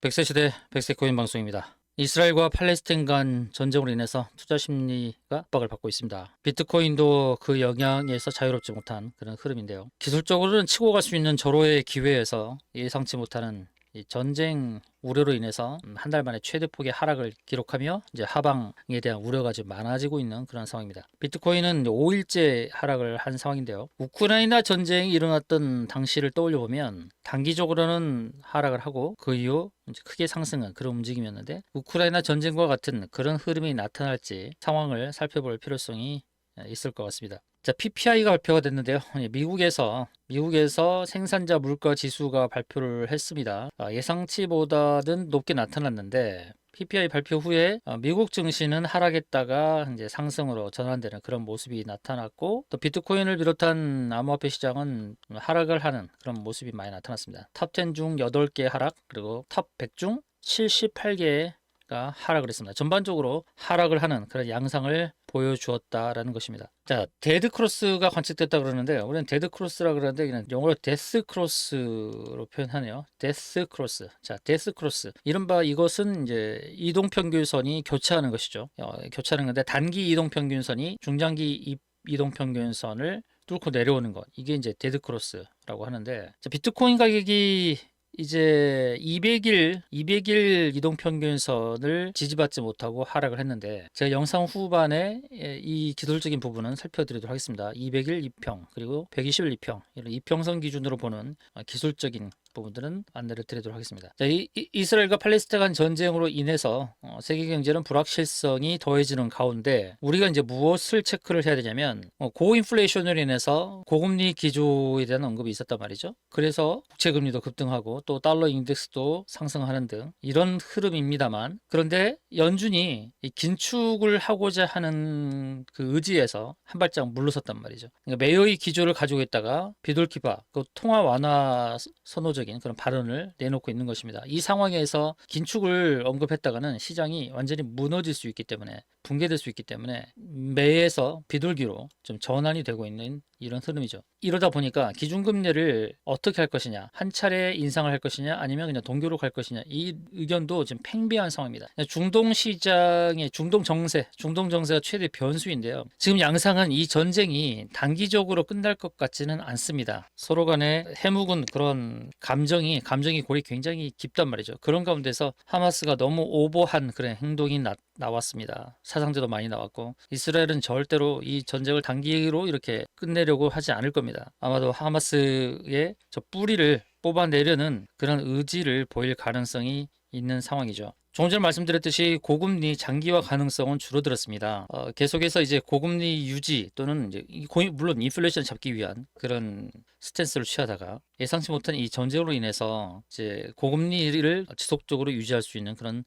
백세 시대 백세 코인 방송입니다. 이스라엘과 팔레스타인 간 전쟁으로 인해서 투자 심리가 압박을 받고 있습니다. 비트코인도 그 영향에서 자유롭지 못한 그런 흐름인데요. 기술적으로는 치고 갈 수 있는 절호의 기회에서 예상치 못하는 이 전쟁 우려로 인해서 한 달 만에 최대폭의 하락을 기록하며 이제 하방에 대한 우려가 좀 많아지고 있는 그런 상황입니다. 비트코인은 5일째 하락을 한 상황인데요. 우크라이나 전쟁이 일어났던 당시를 떠올려 보면 단기적으로는 하락을 하고 그 이후 이제 크게 상승한 그런 움직임이었는데, 우크라이나 전쟁과 같은 그런 흐름이 나타날지 상황을 살펴볼 필요성이 있을 것 같습니다. 자, PPI가 발표가 됐는데요. 미국에서 생산자 물가 지수가 발표를 했습니다. 예상치보다는 높게 나타났는데, PPI 발표 후에 미국 증시는 하락했다가 이제 상승으로 전환되는 그런 모습이 나타났고, 또 비트코인을 비롯한 암호화폐 시장은 하락을 하는 그런 모습이 많이 나타났습니다. 탑 10 중 8개 하락, 그리고 탑 100 중 78개 하락을 했습니다. 전반적으로 하락을 하는 그런 양상을 보여주었다라는 것입니다. 자, 데드 크로스가 관측됐다 그러는데, 우리는 데드 크로스라 그러는데 그냥 영어로 데스 크로스로 표현하네요. 데스 크로스. 자, 데스 크로스. 이른바 이것은 이제 이동 평균선이 교차하는 것이죠. 교차하는 건데, 단기 이동 평균선이 중장기 이동 평균선을 뚫고 내려오는 것. 이게 이제 데드 크로스라고 하는데, 자, 비트코인 가격이 이제 200일 이동평균선을 지지받지 못하고 하락을 했는데, 제가 영상 후반에 이 기술적인 부분은 살펴드리도록 하겠습니다. 200일 이평, 그리고 120일 이평, 이런 이평선 기준으로 보는 기술적인 부분들은 안내를 드리도록 하겠습니다. 자, 이스라엘과 팔레스타인 간 전쟁으로 인해서 세계 경제는 불확실성이 더해지는 가운데, 우리가 이제 무엇을 체크를 해야 되냐면, 고인플레이션으로 인해서 고금리 기조에 대한 언급이 있었단 말이죠. 그래서 국채금리도 급등하고 또 달러 인덱스도 상승하는 등 이런 흐름입니다만, 그런데 연준이 긴축을 하고자 하는 그 의지에서 한 발짝 물러섰단 말이죠. 그러니까 매여의 기조를 가지고 있다가 비둘기파, 그 통화 완화 선호적인 그런 발언을 내놓고 있는 것입니다. 이 상황에서 긴축을 언급했다가는 시장이 완전히 무너질 수 있기 때문에, 붕괴될 수 있기 때문에 매에서 비둘기로 좀 전환이 되고 있는 이런 흐름이죠. 이러다 보니까 기준금리를 어떻게 할 것이냐, 한 차례 인상을 할 것이냐, 아니면 그냥 동결로 갈 것이냐, 이 의견도 지금 팽배한 상황입니다. 중동 시장의 중동 정세가 최대 변수인데요. 지금 양상은 이 전쟁이 단기적으로 끝날 것 같지는 않습니다. 서로 간에 해묵은 그런 감정이 골이 굉장히 깊단 말이죠. 그런 가운데서 하마스가 너무 오버한 그런 행동이 나왔습니다. 사상자도 많이 나왔고, 이스라엘은 절대로 이 전쟁을 단기로 이렇게 끝내려고 하지 않을 겁니다. 아마도 하마스의 저 뿌리를 뽑아내려는 그런 의지를 보일 가능성이 있는 상황이죠. 조금 전에 말씀드렸듯이 고금리 장기화 가능성은 줄어들었습니다. 계속해서 이제 고금리 유지 또는 이제 물론 인플레이션 잡기 위한 그런 스탠스를 취하다가, 예상치 못한 이 전쟁으로 인해서 이제 고금리를 지속적으로 유지할 수 있는 그런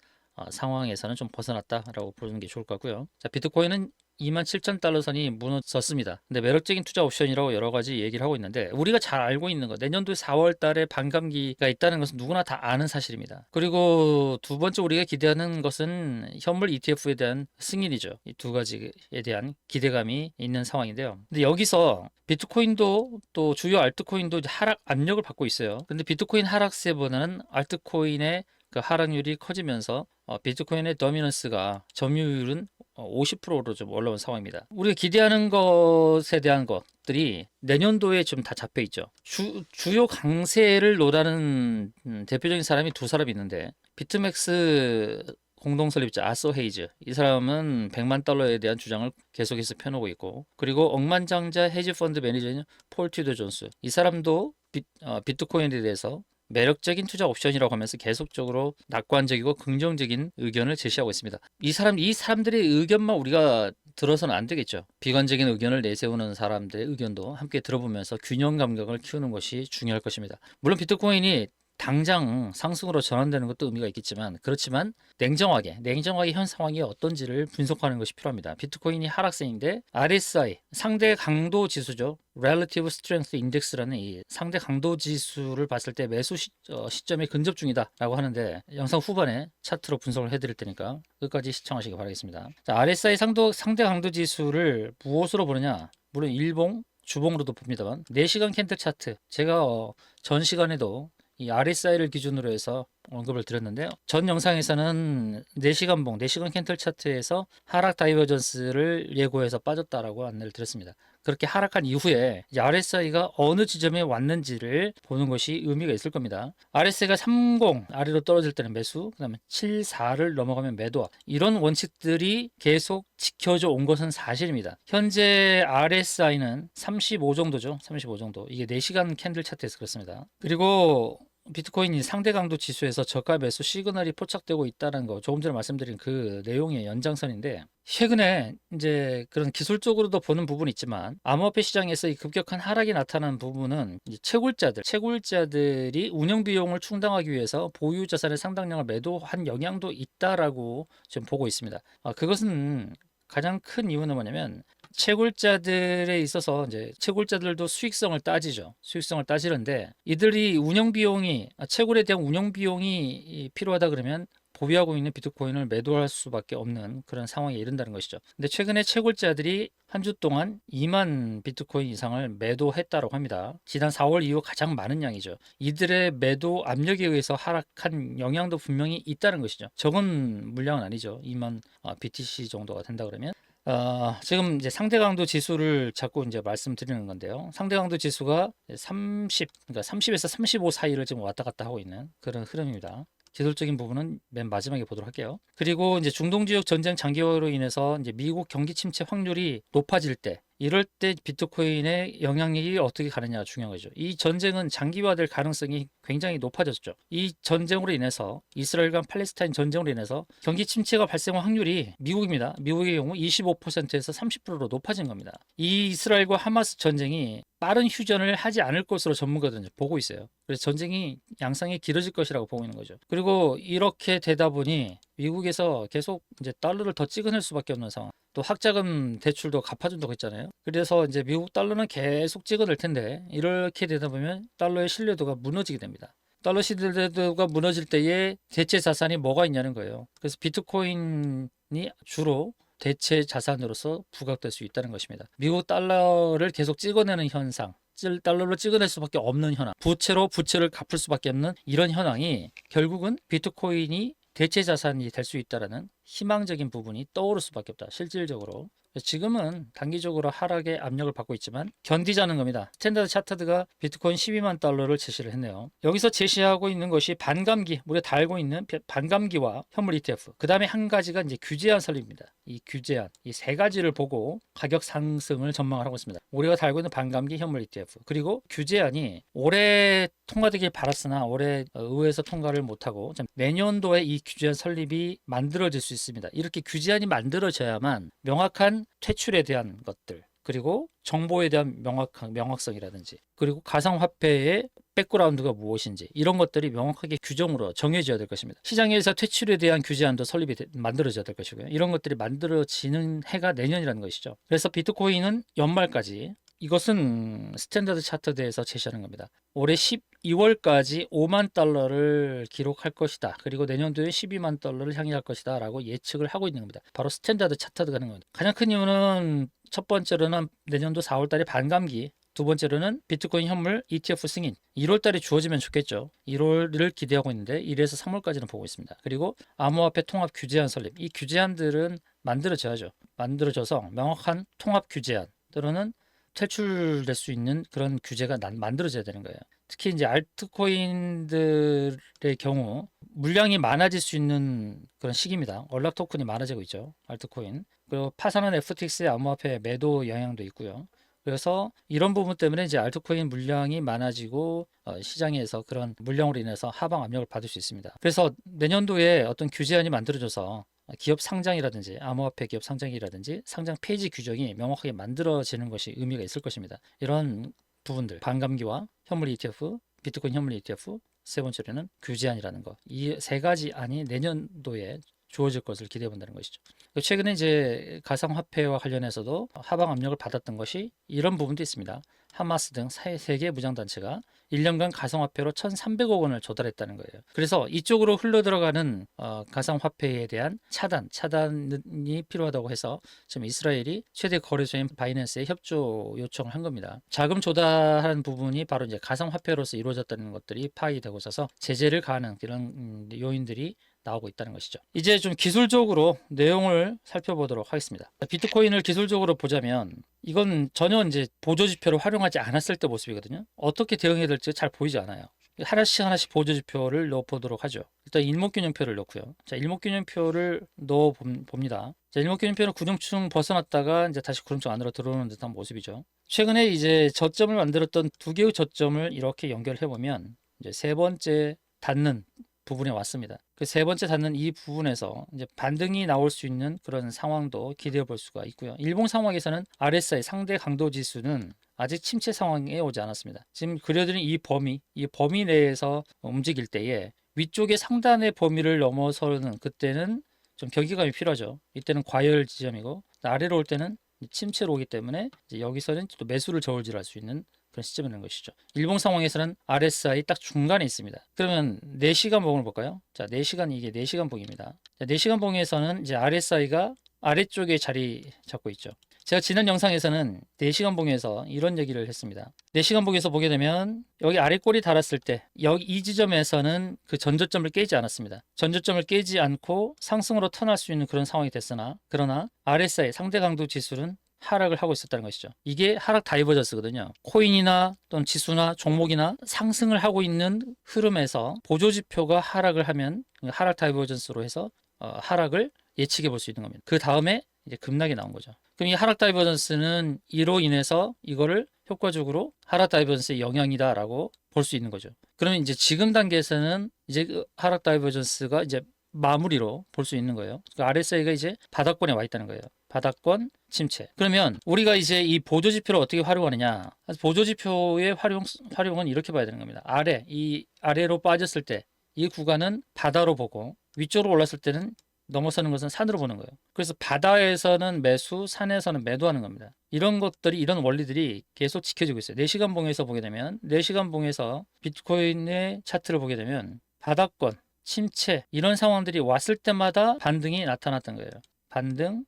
상황에서는 좀 벗어났다라고 보는 게 좋을 것 같고요. 자, 비트코인은 27,000달러 선이 무너졌습니다. 근데 매력적인 투자 옵션이라고 여러 가지 얘기를 하고 있는데, 우리가 잘 알고 있는 것, 내년도 4월 달에 반감기가 있다는 것은 누구나 다 아는 사실입니다. 그리고 두 번째 우리가 기대하는 것은 현물 ETF에 대한 승인이죠. 이 두 가지에 대한 기대감이 있는 상황인데요. 근데 여기서 비트코인도 또 주요 알트코인도 하락 압력을 받고 있어요. 근데 비트코인 하락세보다는 알트코인의 그 하락률이 커지면서 비트코인의 도미넌스가, 점유율은 50%로 좀 올라온 상황입니다. 우리가 기대하는 것에 대한 것들이 내년도에 좀 다 잡혀 있죠. 주요 강세를 노라는 대표적인 사람이 두 사람이 있는데, 비트맥스 공동 설립자 아서 헤이즈, 이 사람은 100만 달러에 대한 주장을 계속해서 펴놓고 있고, 그리고 억만장자 헤지펀드 매니저인 폴 튜더 존스, 이 사람도 비트코인에 대해서 매력적인 투자 옵션이라고 하면서 계속적으로 낙관적이고 긍정적인 의견을 제시하고 있습니다. 이 사람들의 의견만 우리가 들어서는 안 되겠죠. 비관적인 의견을 내세우는 사람들의 의견도 함께 들어보면서 균형 감각을 키우는 것이 중요할 것입니다. 물론 비트코인이 당장 상승으로 전환되는 것도 의미가 있겠지만, 그렇지만 냉정하게 현 상황이 어떤지를 분석하는 것이 필요합니다. 비트코인이 하락세인데 RSI, 상대 강도 지수죠. Relative Strength Index라는 이 상대 강도 지수를 봤을 때 매수 시점에 근접 중이다 라고 하는데, 영상 후반에 차트로 분석을 해드릴 테니까 끝까지 시청하시기 바라겠습니다. 자, RSI 상대 강도 지수를 무엇으로 보느냐, 물론 일봉, 주봉으로도 봅니다만, 4시간 캔들 차트, 제가 전 시간에도 이 RSI를 기준으로 해서 언급을 드렸는데요. 전 영상에서는 4시간봉, 4시간 캔틀 차트에서 하락 다이버전스를 예고해서 빠졌다라고 안내를 드렸습니다. 그렇게 하락한 이후에 RSI가 어느 지점에 왔는지를 보는 것이 의미가 있을 겁니다. RSI가 30 아래로 떨어질 때는 매수, 그 다음에 74를 넘어가면 매도, 이런 원칙들이 계속 지켜져 온 것은 사실입니다. 현재 RSI는 35 정도죠. 35 정도. 이게 4시간 캔들 차트에서 그렇습니다. 그리고 비트코인이 상대 강도 지수에서 저가 매수 시그널이 포착되고 있다는 거, 조금 전에 말씀드린 그 내용의 연장선인데, 최근에 이제 그런 기술적으로도 보는 부분이 있지만 암호화폐 시장에서 이 급격한 하락이 나타난 부분은 이제 채굴자들이 운영 비용을 충당하기 위해서 보유 자산의 상당량을 매도한 영향도 있다라고 지금 보고 있습니다. 그것은 가장 큰 이유는 뭐냐면, 채굴자들에 있어서 이제 채굴자들도 수익성을 따지죠. 수익성을 따지는데, 이들이 채굴에 대한 운영 비용이 필요하다 그러면 보유하고 있는 비트코인을 매도할 수밖에 없는 그런 상황에 이른다는 것이죠. 근데 최근에 채굴자들이 한 주 동안 2만 비트코인 이상을 매도했다고 합니다. 지난 4월 이후 가장 많은 양이죠. 이들의 매도 압력에 의해서 하락한 영향도 분명히 있다는 것이죠. 적은 물량은 아니죠. 2만 BTC 정도가 된다 그러면. 지금 이제 상대 강도 지수를 자꾸 이제 말씀드리는 건데요. 상대 강도 지수가 30, 그러니까 30에서 35 사이를 지금 왔다 갔다 하고 있는 그런 흐름입니다. 기술적인 부분은 맨 마지막에 보도록 할게요. 그리고 이제 중동 지역 전쟁 장기화로 인해서 이제 미국 경기 침체 확률이 높아질 때, 이럴 때 비트코인의 영향력이 어떻게 가느냐가 중요한 거죠. 이 전쟁은 장기화될 가능성이 굉장히 높아졌죠. 이 전쟁으로 인해서, 이스라엘과 팔레스타인 전쟁으로 인해서 경기 침체가 발생할 확률이 미국입니다. 미국의 경우 25%에서 30%로 높아진 겁니다. 이 이스라엘과 하마스 전쟁이 빠른 휴전을 하지 않을 것으로 전문가들은 보고 있어요. 그래서 전쟁이 양상이 길어질 것이라고 보고 있는 거죠. 그리고 이렇게 되다 보니 미국에서 계속 이제 달러를 더 찍어낼 수밖에 없는 상황. 또 학자금 대출도 갚아준다고 했잖아요. 그래서 이제 미국 달러는 계속 찍어낼 텐데, 이렇게 되다 보면 달러의 신뢰도가 무너지게 됩니다. 달러 신뢰도가 무너질 때에 대체 자산이 뭐가 있냐는 거예요. 그래서 비트코인이 주로 대체 자산으로서 부각될 수 있다는 것입니다. 미국 달러를 계속 찍어내는 현상, 달러로 찍어낼 수밖에 없는 현황, 부채로 부채를 갚을 수밖에 없는 이런 현황이 결국은 비트코인이 대체 자산이 될 수 있다는 희망적인 부분이 떠오를 수밖에 없다. 실질적으로 지금은 단기적으로 하락의 압력을 받고 있지만 견디자는 겁니다. 스탠다드 차트드가 비트코인 12만 달러를 제시를 했네요. 여기서 제시하고 있는 것이 반감기, 우리가 다 알고 있는 반감기와 현물 ETF, 그 다음에 한 가지가 이제 규제안 설립입니다. 이 규제안, 이 세 가지를 보고 가격 상승을 전망을 하고 있습니다. 우리가 다 알고 있는 반감기, 현물 ETF, 그리고 규제안이 올해 통과되길 바랐으나 올해 의회에서 통과를 못하고 내년도에 이 규제안 설립이 만들어질 수 있습니다. 이렇게 규제안이 만들어져야만 명확한 퇴출에 대한 것들, 그리고 정보에 대한 명확성이라든지, 그리고 가상화폐의 백그라운드가 무엇인지, 이런 것들이 명확하게 규정으로 정해져야 될 것입니다. 시장에서 퇴출에 대한 규제안도 만들어져야 될 것이고요. 이런 것들이 만들어지는 해가 내년이라는 것이죠. 그래서 비트코인은 연말까지, 이것은 스탠다드 차트드에서 제시하는 겁니다. 올해 12월까지 5만 달러를 기록할 것이다. 그리고 내년도에 12만 달러를 향해 갈 것이다 라고 예측을 하고 있는 겁니다. 바로 스탠다드 차트드가 하는 겁니다. 가장 큰 이유는 첫 번째로는 내년도 4월 달에 반감기, 두 번째로는 비트코인 현물 ETF 승인, 1월 달에 주어지면 좋겠죠. 1월을 기대하고 있는데 1에서 3월까지는 보고 있습니다. 그리고 암호화폐 통합 규제안 설립, 이 규제안들은 만들어져야죠. 만들어져서 명확한 통합 규제안 또는 퇴출될 수 있는 그런 규제가 만들어져야 되는 거예요. 특히 이제 알트코인들의 경우 물량이 많아질 수 있는 그런 시기입니다. 언락 토큰이 많아지고 있죠. 알트코인. 그리고 파산한 FTX의 암호화폐 매도 영향도 있고요. 그래서 이런 부분 때문에 이제 알트코인 물량이 많아지고 시장에서 그런 물량으로 인해서 하방 압력을 받을 수 있습니다. 그래서 내년도에 어떤 규제안이 만들어져서 기업 상장이라든지 암호화폐 기업 상장이라든지 상장 폐지 규정이 명확하게 만들어지는 것이 의미가 있을 것입니다. 이런 부분들, 반감기와 현물 ETF, 비트코인 현물 ETF, 세 번째로는 규제안이라는 것, 이 세 가지 안이 내년도에 주어질 것을 기대해 본다는 것이죠. 최근에 이제 가상화폐와 관련해서도 하방 압력을 받았던 것이 이런 부분도 있습니다. 하마스 등 세계 무장단체가 1년간 가상화폐로 1,300억 원을 조달했다는 거예요. 그래서 이쪽으로 흘러들어가는 가상화폐에 대한 차단이 필요하다고 해서 지금 이스라엘이 최대 거래소인 바이낸스에 협조 요청을 한 겁니다. 자금 조달하는 부분이 바로 이제 가상화폐로서 이루어졌다는 것들이 파악이 되고 있어서 제재를 가하는 이런 요인들이 나오고 있다는 것이죠. 이제 좀 기술적으로 내용을 살펴보도록 하겠습니다. 비트코인을 기술적으로 보자면 이건 전혀 이제 보조지표를 활용하지 않았을 때 모습이거든요. 어떻게 대응해야 될지 잘 보이지 않아요. 하나씩 보조지표를 넣어보도록 하죠. 일단 일목균형표를 넣고요. 자, 일목균형표를 넣어봅니다. 자, 일목균형표는 구름층 벗어났다가 이제 다시 구름층 안으로 들어오는 듯한 모습이죠. 최근에 이제 저점을 만들었던 두 개의 저점을 이렇게 연결해보면 이제 세 번째 닿는 부분에 왔습니다. 그 세 번째 닿는 이 부분에서 이제 반등이 나올 수 있는 그런 상황도 기대해 볼 수가 있고요. 일봉 상황에서는 RSI 상대 강도 지수는 아직 침체 상황에 오지 않았습니다. 지금 그려드린 이 범위 내에서 움직일 때에 위쪽의 상단의 범위를 넘어서는 그때는 좀 경계감이 필요하죠. 이때는 과열 지점이고 아래로 올 때는 침체로 오기 때문에 이제 여기서는 또 매수를 저울질할 수 있는 그런 시점이라는 것이죠. 일봉 상황에서는 RSI 딱 중간에 있습니다. 그러면 4시간 봉을 볼까요? 자, 4시간 이게 4시간 봉입니다. 자, 4시간 봉에서는 이제 RSI가 아래쪽에 자리 잡고 있죠. 제가 지난 영상에서는 4시간 봉에서 이런 얘기를 했습니다. 4시간 봉에서 보게 되면 여기 아래 꼬리 달았을 때 여기 이 지점에서는 그 전저점을 깨지 않았습니다. 전저점을 깨지 않고 상승으로 턴할 수 있는 그런 상황이 됐으나 그러나 RSI 상대 강도 지수는 하락을 하고 있었다는 것이죠. 이게 하락 다이버전스거든요. 코인이나 또는 지수나 종목이나 상승을 하고 있는 흐름에서 보조지표가 하락을 하면 하락 다이버전스로 해서 하락을 예측해 볼 수 있는 겁니다. 그 다음에 이제 급락이 나온 거죠. 그럼 이 하락 다이버전스는 이로 인해서 이거를 효과적으로 하락 다이버전스의 영향이다라고 볼 수 있는 거죠. 그러면 이제 지금 단계에서는 이제 그 하락 다이버전스가 이제 마무리로 볼 수 있는 거예요. 그러니까 RSI가 이제 바닥권에 와 있다는 거예요. 바닥권 침체. 그러면 우리가 이제 이 보조지표를 어떻게 활용하느냐? 보조지표의 활용은 이렇게 봐야 되는 겁니다. 이 아래로 빠졌을 때 이 구간은 바다로 보고 위쪽으로 올랐을 때는 넘어서는 것은 산으로 보는 거예요. 그래서 바다에서는 매수, 산에서는 매도하는 겁니다. 이런 것들이, 이런 원리들이 계속 지켜지고 있어요. 4시간 봉에서 보게 되면 4시간 봉에서 비트코인의 차트를 보게 되면 바닥권 침체 이런 상황들이 왔을 때마다 반등이 나타났던 거예요. 반등.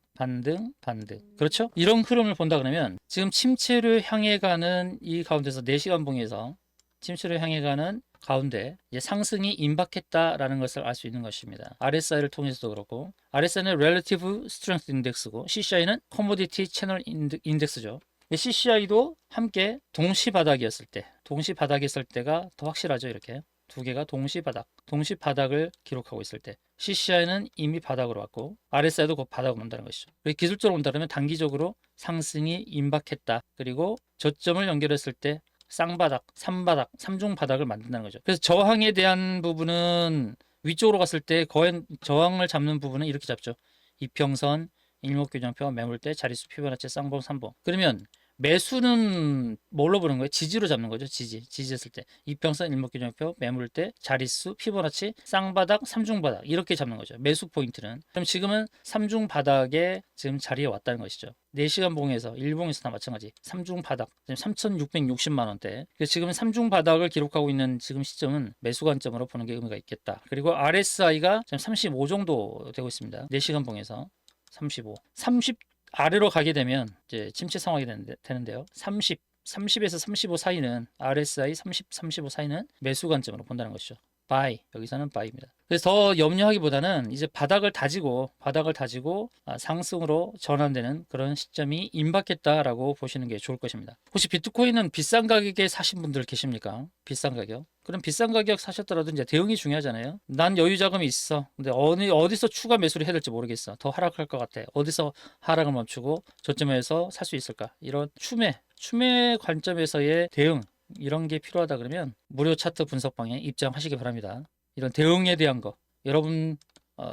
그렇죠? 이런 흐름을 본다 그러면 지금 침체를 향해 가는 이 가운데서 4시간 봉에서 침체를 향해 가는 가운데 이제 상승이 임박했다라는 것을 알 수 있는 것입니다. RSI를 통해서도 그렇고 RSI는 Relative Strength Index고 CCI는 Commodity Channel Index죠. CCI도 함께 동시 바닥이었을 때가 더 확실하죠. 이렇게 두 개가 동시 바닥을 기록하고 있을 때 CCI는 이미 바닥으로 왔고 RSI도 곧 바닥으로 온다는 것이죠. 기술적으로 본다면 단기적으로 상승이 임박했다. 그리고 저점을 연결했을 때 쌍바닥, 삼중 바닥을 만든다는 거죠. 그래서 저항에 대한 부분은 위쪽으로 갔을 때 저항을 잡는 부분은 이렇게 잡죠. 이평선, 일목균형표, 매물대, 자릿수, 피보나치, 쌍봉, 삼봉. 그러면 매수는 뭘로 보는 거예요? 지지로 잡는 거죠. 지지했을 때 이평선, 일목균형표, 매물대, 자릿수, 피보나치, 쌍바닥, 삼중바닥 이렇게 잡는 거죠. 매수 포인트는. 그럼 지금은 삼중바닥에 지금 자리에 왔다는 것이죠. 4시간 봉에서 일봉에서 다 마찬가지. 삼중바닥 3,660만 원대. 지금 삼중바닥을 기록하고 있는 지금 시점은 매수 관점으로 보는 게 의미가 있겠다. 그리고 RSI가 지금 35 정도 되고 있습니다. 4시간 봉에서 35, 30 아래로 가게 되면 이제 침체 상황이 되는데요. 30에서 35 사이는 RSI 30, 35 사이는 매수 관점으로 본다는 것이죠. buy, 여기서는 buy입니다. 그래서 더 염려하기보다는 이제 바닥을 다지고 상승으로 전환되는 그런 시점이 임박했다라고 보시는 게 좋을 것입니다. 혹시 비트코인은 비싼 가격에 사신 분들 계십니까? 비싼 가격? 그럼 비싼 가격 사셨더라도 이제 대응이 중요하잖아요. 난 여유 자금이 있어. 근데 어디서 추가 매수를 해야 될지 모르겠어. 더 하락할 것 같아. 어디서 하락을 멈추고 저점에서 살 수 있을까? 이런 추매 관점에서의 대응 이런 게 필요하다 그러면 무료 차트 분석방에 입장하시기 바랍니다. 이런 대응에 대한 거 여러분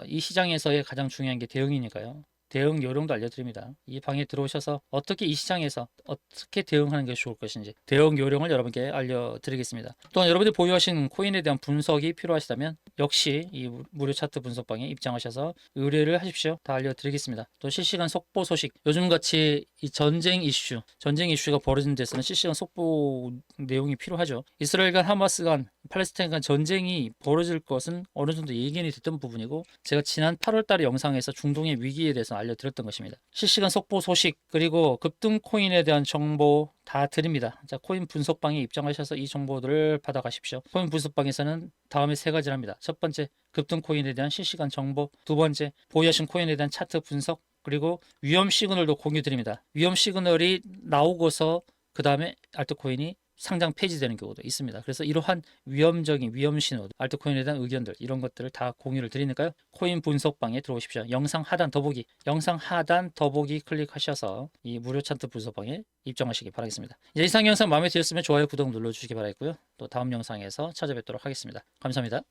이 시장에서의 가장 중요한 게 대응이니까요. 대응 요령도 알려드립니다. 이 방에 들어오셔서 어떻게 이 시장에서 어떻게 대응하는 게 좋을 것인지 대응 요령을 여러분께 알려드리겠습니다. 또한 여러분들이 보유하신 코인에 대한 분석이 필요하시다면 역시 이 무료 차트 분석방에 입장하셔서 의뢰를 하십시오. 다 알려드리겠습니다. 또 실시간 속보 소식, 요즘같이 이 전쟁 이슈가 벌어진 데서는 실시간 속보 내용이 필요하죠. 이스라엘 간 하마스 간 팔레스타인 간 전쟁이 벌어질 것은 어느 정도 예견이 됐던 부분이고, 제가 지난 8월 달에 영상에서 중동의 위기에 대해서 알려드렸던 것입니다. 실시간 속보 소식, 그리고 급등 코인에 대한 정보 다 드립니다. 자, 코인 분석방에 입장하셔서 이 정보들을 받아가십시오. 코인 분석방에서는 다음에 세 가지를 합니다. 첫 번째, 급등 코인에 대한 실시간 정보. 두 번째, 보유하신 코인에 대한 차트 분석. 그리고 위험 시그널도 공유 드립니다. 위험 시그널이 나오고서 그 다음에 알트코인이 상장 폐지되는 경우도 있습니다. 그래서 이러한 위험적인 위험 신호, 알트코인에 대한 의견들, 이런 것들을 다 공유를 드리니까요. 코인 분석방에 들어오십시오. 영상 하단 더보기 클릭하셔서 이 무료 차트 분석방에 입장하시기 바라겠습니다. 이제 이상 영상 마음에 드셨으면 좋아요, 구독 눌러주시기 바라겠고요. 또 다음 영상에서 찾아뵙도록 하겠습니다. 감사합니다.